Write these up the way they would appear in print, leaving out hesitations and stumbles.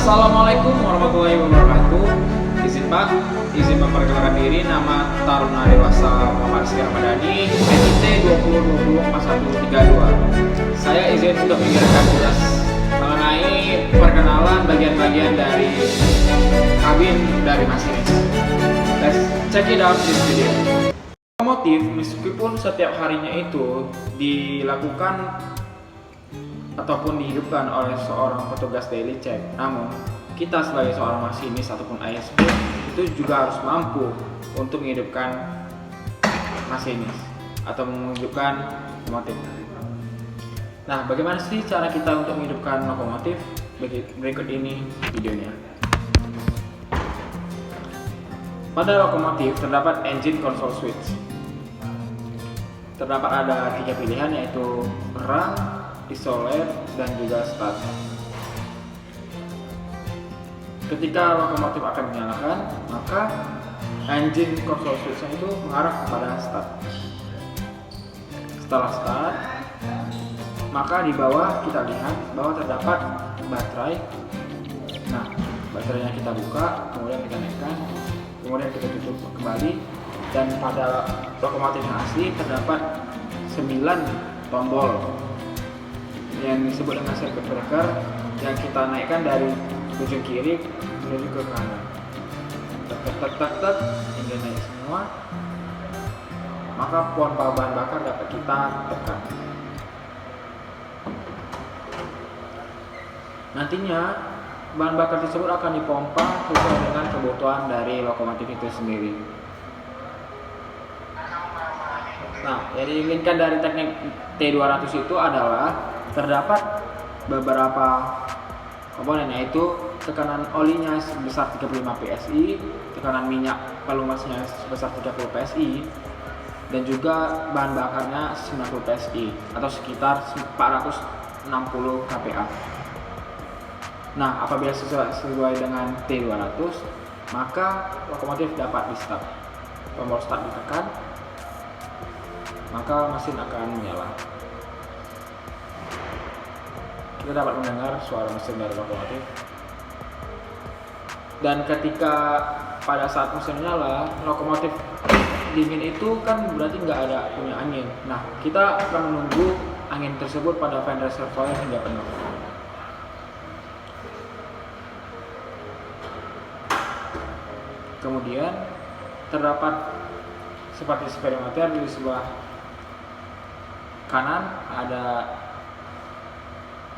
Assalamualaikum warahmatullahi wabarakatuh. Izin Pak, izin memperkenalkan diri. Nama taruna dewasa Muhammad Rizky Ramadhani, NIT 20204132. Saya izin untuk mengirimkan tugas mengenai perkenalan bagian-bagian dari kabin dari masinis. Let's check it out this video. Lokomotif meskipun setiap harinya itu dilakukan ataupun dihidupkan oleh seorang petugas daily check, namun kita sebagai seorang masinis ataupun ASP itu juga harus mampu untuk menghidupkan masinis atau menghidupkan lokomotif. Nah, bagaimana sih cara kita untuk menghidupkan lokomotif? Berikut ini videonya. Pada lokomotif terdapat engine control switch. Terdapat ada 3 pilihan, yaitu run, isolate, dan juga start. Ketika lokomotif akan dinyalakan, maka engine control switch itu mengarah kepada start. Setelah start, maka di bawah kita lihat bahwa terdapat baterai. Nah, baterainya kita buka, kemudian kita naikkan, kemudian kita tutup kembali. Dan pada lokomotif yang asli terdapat 9 tombol yang disebut dengan circuit breaker yang kita naikkan dari ujung kiri menuju ke kanan, tek hingga naik semua, maka pompa bahan bakar dapat kita tekan. Nantinya bahan bakar tersebut akan dipompa sesuai dengan kebutuhan dari lokomotif itu sendiri. Nah, yang diinginkan dari teknik T200 itu adalah terdapat beberapa komponen, yaitu tekanan olinya sebesar 35 PSI, tekanan minyak pelumasnya sebesar 30 PSI, dan juga bahan bakarnya 90 PSI atau sekitar 460 kPa. Nah, apabila sesuai dengan T200, maka lokomotif dapat di start. Tombol start ditekan, maka mesin akan menyala. Kita dapat mendengar suara mesin dari lokomotif. Dan ketika pada saat mesin menyala, lokomotif dingin itu kan berarti nggak ada punya angin. Nah, kita akan menunggu angin tersebut pada fan reservoir hingga penuh. Kemudian terdapat seperti speedometer di sebelah kanan, ada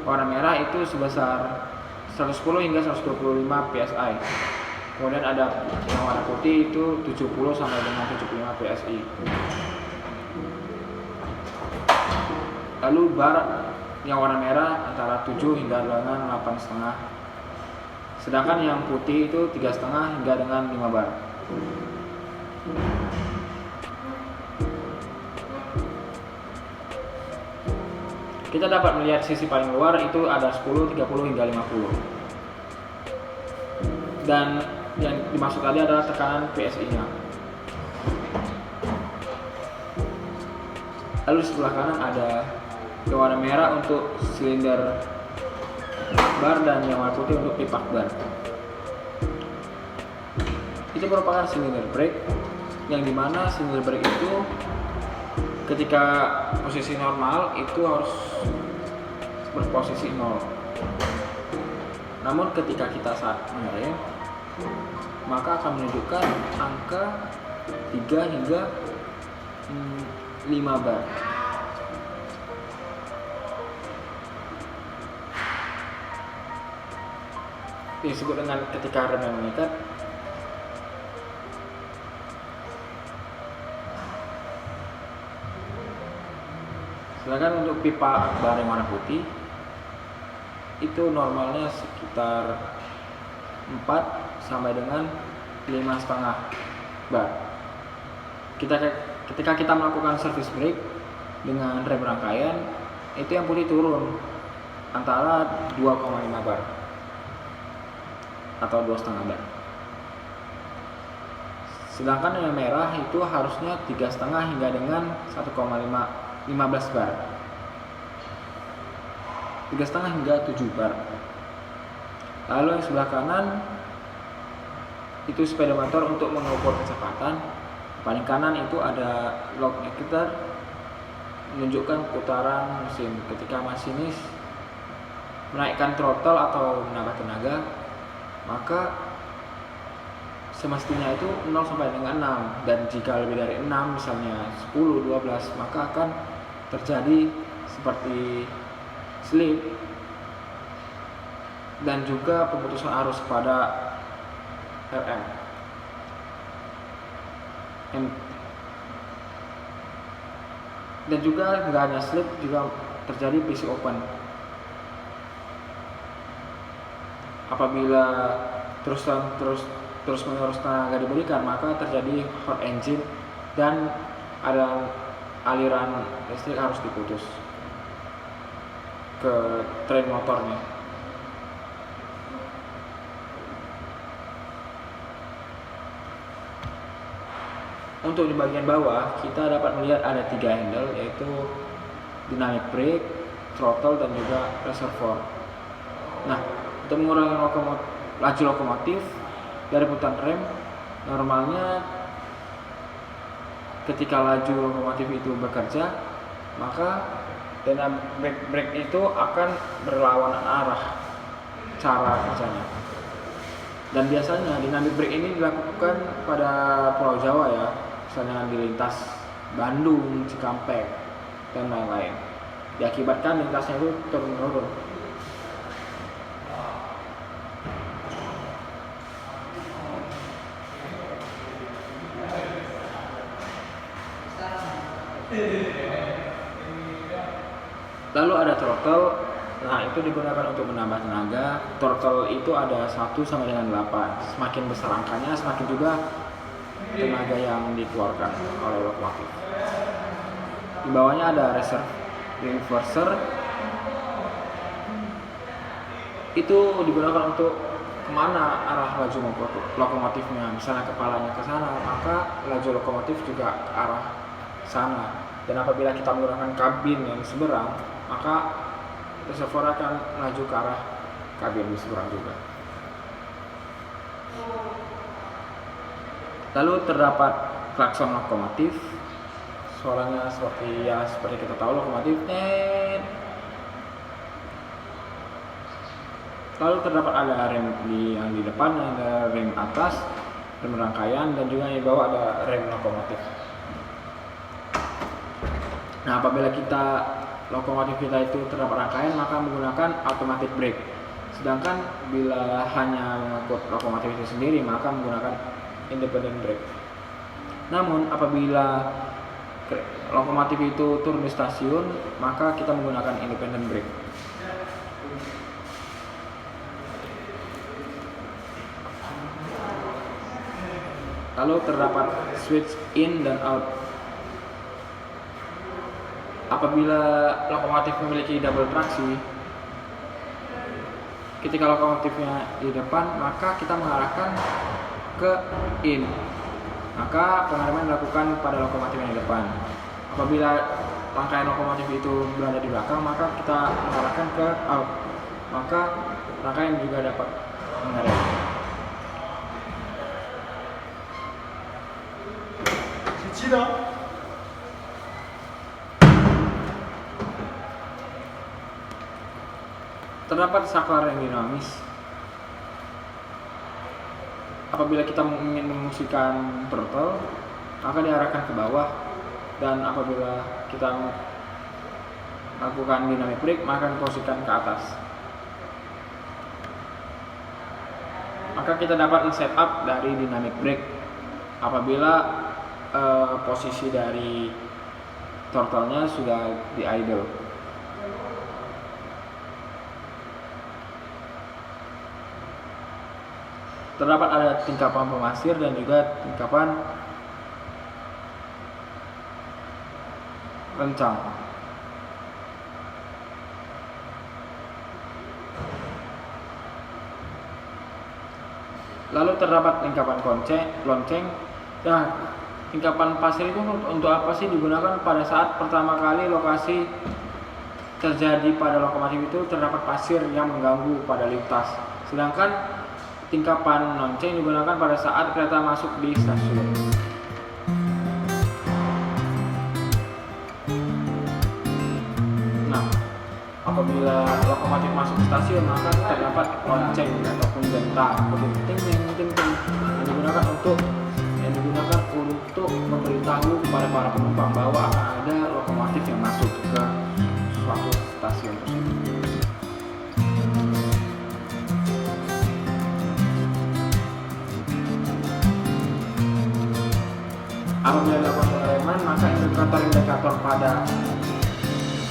warna merah itu sebesar 110 hingga 125 PSI. Kemudian ada yang warna putih itu 70 sampai dengan 75 PSI. Lalu bar yang warna merah antara 7 hingga dengan 8,5. Sedangkan yang putih itu 3,5 hingga dengan 5 bar. Kita dapat melihat sisi paling luar itu ada 10, 30 hingga 50. Dan yang dimaksud tadi adalah tekanan PSI-nya. Lalu di sebelah kanan ada yang warna merah untuk silinder bar dan yang warna putih untuk pipa bar. Itu merupakan silinder brake, yang dimana silinder brake itu ketika posisi normal itu harus berposisi 0. Namun ketika kita saat mengerem, maka akan menunjukkan angka 3 hingga 5 bar. Disebut dengan ketika rem yang mengikat. Sedangkan untuk pipa bar yang warna putih itu normalnya sekitar 4 sampai dengan 5,5 bar. Ketika kita melakukan service brake dengan rem rangkaian, itu yang putih turun antara 2,5 bar atau 2,5 bar. Sedangkan yang merah itu harusnya 3,5 hingga dengan 1,15 bar. 3,5 hingga 7 bar. Lalu yang sebelah kanan itu speedometer untuk mengukur kecepatan. Paling kanan itu ada lock indicator menunjukkan putaran mesin. Ketika masinis menaikkan throttle atau menambah tenaga, maka semestinya itu 0 sampai dengan 6, dan jika lebih dari 6 misalnya 10, 12, maka akan terjadi seperti slip dan juga pemutusan arus pada RM. Dan juga nggak hanya slip, juga terjadi PC open. Apabila terus menerus tenaga diberikan, maka terjadi hot engine dan ada aliran listrik harus diputus ke train motornya. Untuk di bagian bawah kita dapat melihat ada 3 handle, yaitu dynamic brake, throttle, dan juga reservoir. Nah, untuk mengurangi laju lokomotif dari putaran rem, normalnya ketika laju lokomotif itu bekerja, maka dynamic brake itu akan berlawanan arah cara kerjanya. Dan biasanya dynamic brake ini dilakukan pada Pulau Jawa ya, misalnya di lintas Bandung, Cikampek, dan lain-lain. Diakibatkan lintasnya itu turun-menurun. Lalu ada throttle. Nah, itu digunakan untuk menambah tenaga. Throttle itu ada 1 sampai dengan 8. Semakin besar angkanya, semakin juga tenaga yang dikeluarkan oleh lokomotif. Di bawahnya ada reverser. Itu digunakan untuk kemana arah laju lokomotifnya. Misalnya kepalanya ke sana, maka laju lokomotif juga ke arah sana. Dan apabila kita menggunakan kabin yang seberang, maka reservoir akan maju ke arah kabin di seberang juga. Lalu terdapat klakson lokomotif. Suaranya seperti kita tahu lokomotif. Lalu terdapat ada rem yang di depan, ada rem atas, rem rangkaian, dan juga di bawah ada rem lokomotif. Nah, apabila lokomotif kita itu terdapat rangkaian, maka menggunakan automatic brake. Sedangkan bila hanya mengangkut lokomotif itu sendiri, maka menggunakan independent brake. Namun apabila lokomotif itu turun di stasiun, maka kita menggunakan independent brake. Lalu terdapat switch in dan out. Apabila lokomotif memiliki double traksi, ketika lokomotifnya di depan, maka kita mengarahkan ke in, maka pengereman dilakukan pada lokomotif yang di depan. Apabila rangkaian lokomotif itu berada di belakang, maka kita mengarahkan ke out, maka rangkaian juga dapat mengerem. Terdapat saklar yang dinamis. Apabila kita ingin memungkinkan throttle, maka diarahkan ke bawah, dan apabila kita melakukan dynamic brake, maka diposisikan ke atas. Maka kita dapat setup dari dynamic brake apabila posisi dari throttle-nya sudah di idle. Terdapat ada tingkapan pemasir dan juga tingkapan rencang. Lalu terdapat tingkapan lonceng. Nah, tingkapan pasir itu untuk apa sih digunakan? Pada saat pertama kali lokasi terjadi pada lokomotif itu terdapat pasir yang mengganggu pada lintas, Sedangkan tingkapan lonceng digunakan pada saat kereta masuk di stasiun. Nah, apabila lokomotif masuk ke stasiun, maka terdapat lonceng ataupun genta ting ting ting ting yang digunakan untuk memberitahu kepada para penumpang bahwa akan ada lokomotif yang masuk ke suatu stasiun tersebut. Apabila dilakukan pengereman, maka indikator pada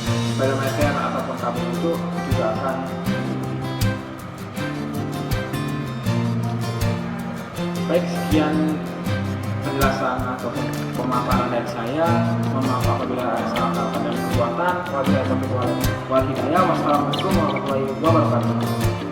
speedometer ataupun kabel itu juga akan diikuti. Baik, sekian penjelasan ataupun pemaparan dari saya. Mohon maaf apabila ada salah kata dan perbuatan. Wabillahi taufiq wal hidayah. Wassalamualaikum warahmatullahi wabarakatuh.